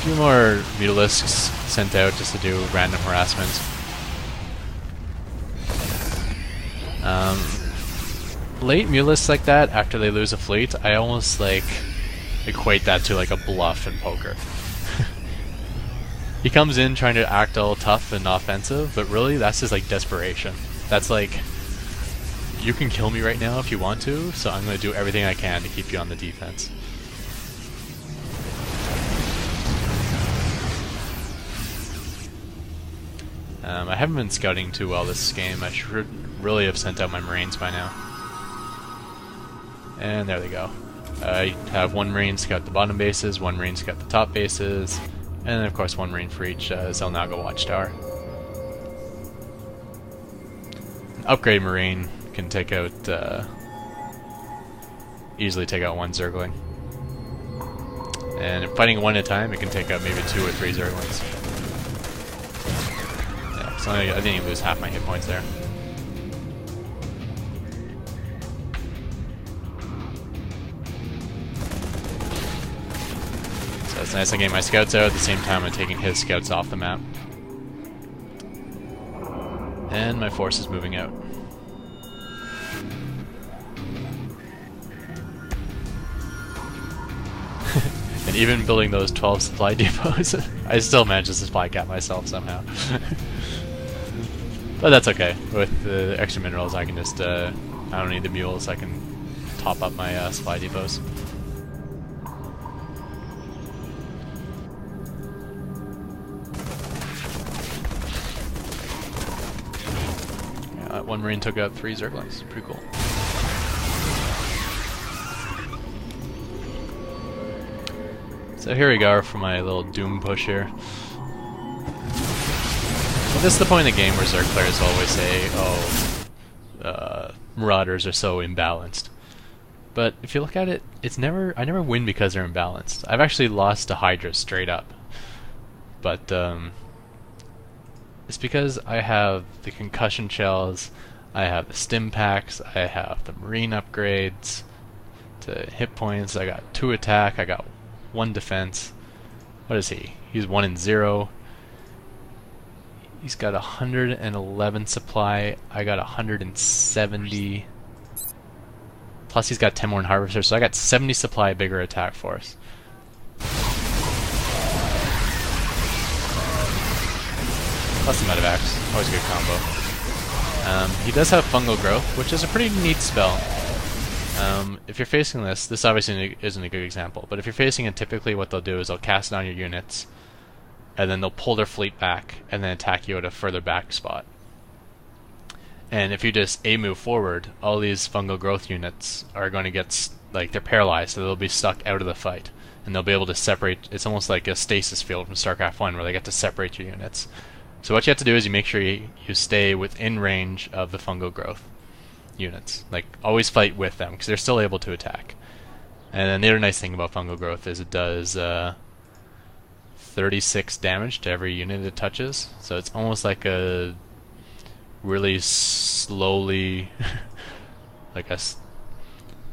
few more mutalisks sent out just to do random harassment. Late mutalisks like that, after they lose a fleet, I almost like equate that to like a bluff in poker. He comes in trying to act all tough and offensive, but really that's just like desperation. That's like, you can kill me right now if you want to, so I'm going to do everything I can to keep you on the defense. I haven't been scouting too well this game. I should really have sent out my Marines by now. And there they go. I have one Marine scout the bottom bases, one Marine scout the top bases, and then of course one Marine for each Zelnaga watchtower. An upgrade Marine can take out, easily take out one Zergling. And if fighting one at a time, it can take out maybe 2 or 3 Zerglings. Yeah, so I didn't even lose half my hit points there. So it's nice I'm getting my scouts out at the same time I'm taking his scouts off the map. And my force is moving out. And even building those 12 supply depots, I still managed to supply cap myself somehow. But that's okay. With the extra minerals, I can just, I don't need the mules, I can top up my supply depots. Yeah, one Marine took out 3 Zerglings. Pretty cool. So here we go for my little Doom push here. Well, this is the point in the game where Zerg players always say, oh, Marauders are so imbalanced. But if you look at it, I never win because they're imbalanced. I've actually lost to Hydra straight up. But it's because I have the concussion shells, I have the stim packs, I have the Marine upgrades to hit points, I got 2 attack, I got 1 defense. What is he? He's 1 and 0. He's got 111 supply. I got 170. Plus he's got 10 more in Harvester, so I got 70 supply, bigger attack force. Plus the medevacs. Always a good combo. He does have Fungal Growth, which is a pretty neat spell. If you're facing this obviously isn't a good example, but if you're facing it, typically what they'll do is they'll cast it on your units, and then they'll pull their fleet back, and then attack you at a further back spot. And if you just move forward, all these fungal growth units are going to get, like, they're paralyzed, so they'll be stuck out of the fight. And they'll be able to separate, it's almost like a stasis field from Starcraft 1, where they get to separate your units. So what you have to do is you make sure you stay within range of the fungal growth units. Like, always fight with them, because they're still able to attack. And then the other nice thing about fungal growth is it does 36 damage to every unit it touches. So it's almost like a really slowly, like a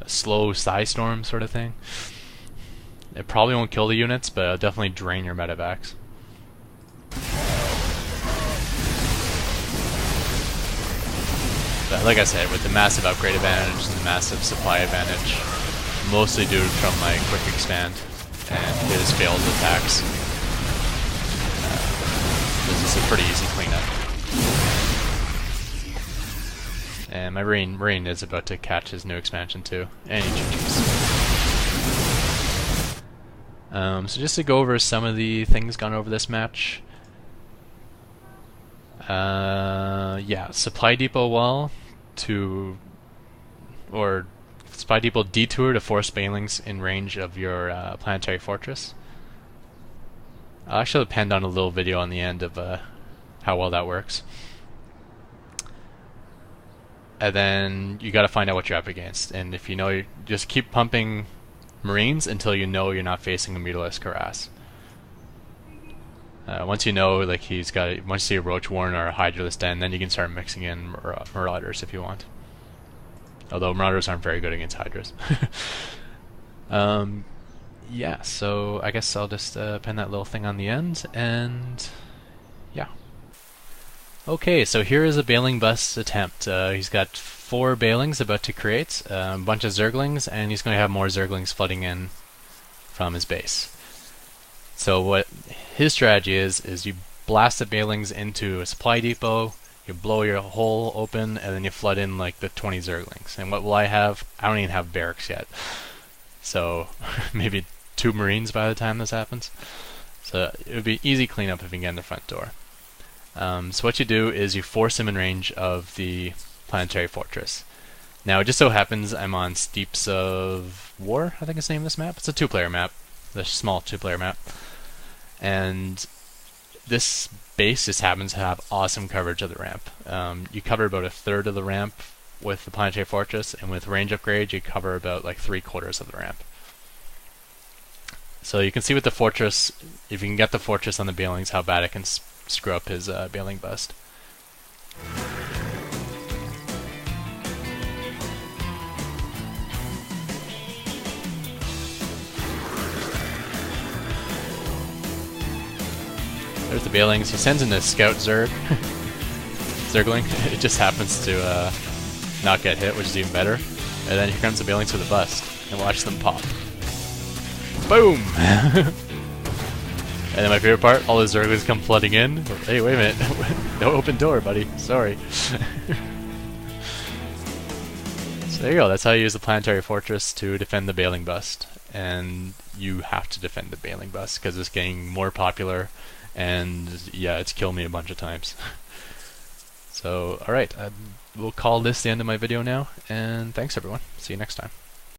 slow Psystorm sort of thing. It probably won't kill the units, but it'll definitely drain your medevacs. But like I said, with the massive upgrade advantage and the massive supply advantage, mostly due from my quick expand and his failed attacks, this is a pretty easy cleanup. And my Marine is about to catch his new expansion too, and he GG's. So just to go over some of the things gone over this match. Yeah, supply depot wall or supply depot detour to force banelings in range of your planetary fortress. I'll actually append on a little video on the end of how well that works. And then you got to find out what you're up against, and if you know, you just keep pumping Marines until you know you're not facing a Mutalisk Harass. Once you know, like once you see a Roach Warren or a Hydralisk Den, then you can start mixing in Marauders if you want. Although Marauders aren't very good against Hydras. yeah, so I guess I'll just pin that little thing on the end, and yeah. Okay, so here is a Baling Bust attempt. He's got 4 Balings about to create, a bunch of Zerglings, and he's going to have more Zerglings flooding in from his base. So what his strategy is you blast the Balings into a supply depot, you blow your hole open, and then you flood in like the 20 Zerglings. And what will I have? I don't even have barracks yet. So maybe 2 Marines by the time this happens. So it would be easy cleanup if you can get in the front door. So what you do is you force him in range of the planetary fortress. Now it just so happens I'm on Steeps of War, I think is the name of this map. It's a 2-player map, the small 2-player map. And this base just happens to have awesome coverage of the ramp. You cover about 1/3 of the ramp with the planetary fortress, and with range upgrade you cover about like 3/4 of the ramp. So you can see with the fortress, if you can get the fortress on the Balings, how bad it can screw up his Baling Bust. There's the Balings. He sends in a Scout Zergling. It just happens to not get hit, which is even better. And then here comes the Balings with a bust. And watch them pop. Boom! And then my favorite part, all the Zerglings come flooding in. Hey, wait a minute. No open door, buddy. Sorry. So there you go. That's how you use the Planetary Fortress to defend the Baling Bust. And you have to defend the Baling Bust because it's getting more popular. And yeah, it's killed me a bunch of times. So, alright. We'll call this the end of my video now. And thanks, everyone. See you next time.